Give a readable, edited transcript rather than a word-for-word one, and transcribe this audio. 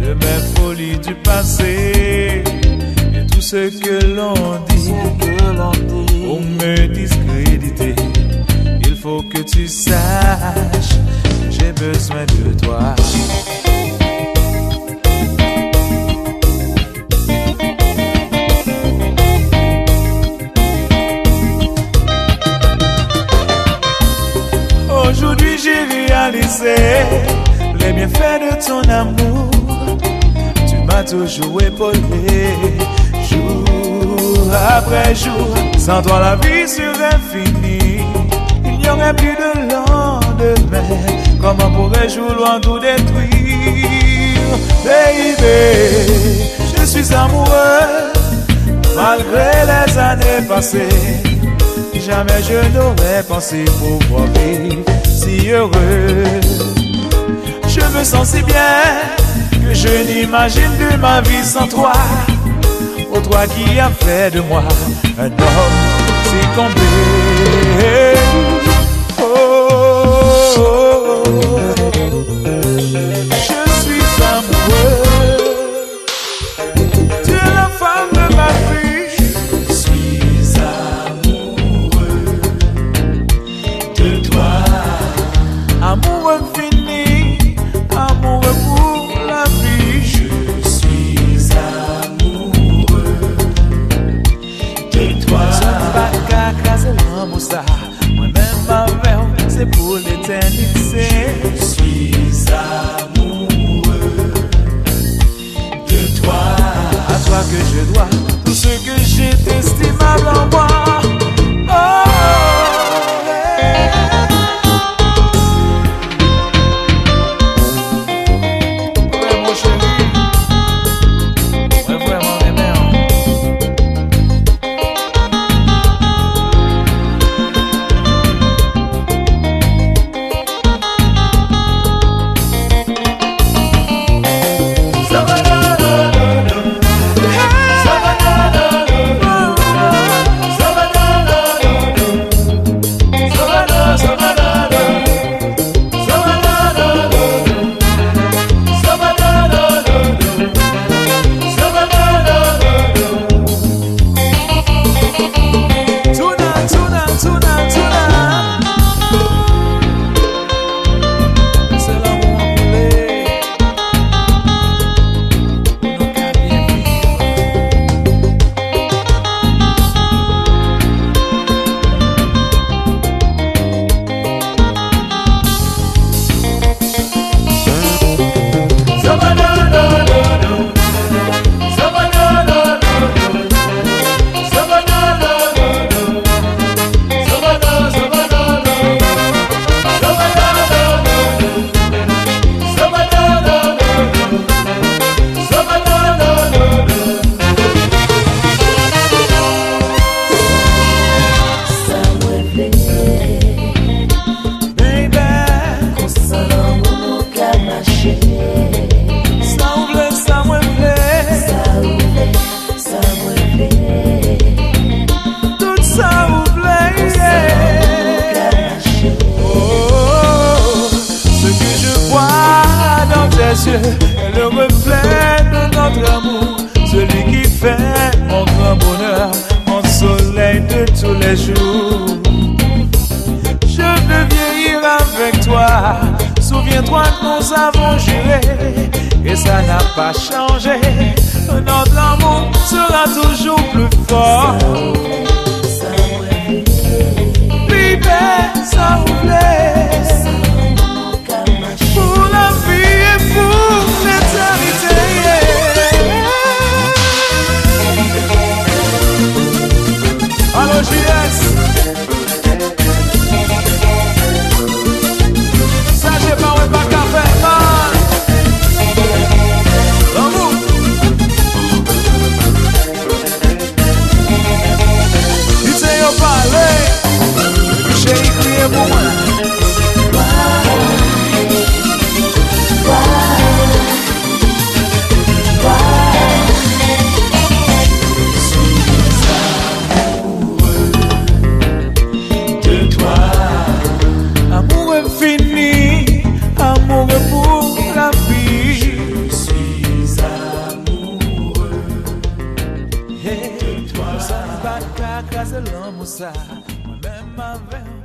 de mes folies du passé et tout ce que l'on dit pour me discréditer. Il faut que tu saches que j'ai besoin de toi. Aujourd'hui j'ai réalisé les bienfaits de ton amour. Tu m'as toujours épaulé, jour après jour. Sans toi la vie serait finie, il n'y aurait plus de lendemain. Comment pourrais-je vouloir tout détruire? Baby, je suis amoureux malgré les années passées. Jamais je n'aurais pensé pouvoir vivre si heureux. Je me sens si bien que je n'imagine de ma vie sans toi. Oh, toi qui as fait de moi un homme si comblé. Oh, oh, oh, oh. Je suis amoureux. Tu es la femme de ma vie. Amour infini, amour pour la vie. Je suis amoureux de toi. Je ne pas qu'à craser l'amour ça. Moi-même avec, c'est pour l'éternité. Je suis amoureux de toi. À toi que je dois tout ce que j'ai d'estimable en moi. Oh, est le reflet de notre amour, celui qui fait mon grand bonheur, mon soleil de tous les jours. Je veux vieillir avec toi, souviens-toi que nous avons juré, et ça n'a pas changé. Notre amour sera toujours plus fort. Baby, ça voulait pour la vie et pour l'éternité. Allô JS, ça j'ai pas ouais pas qu'à faire mal. L'amour, tu sais yo parler, j'ai écrit pour moi. ça, moi-même avec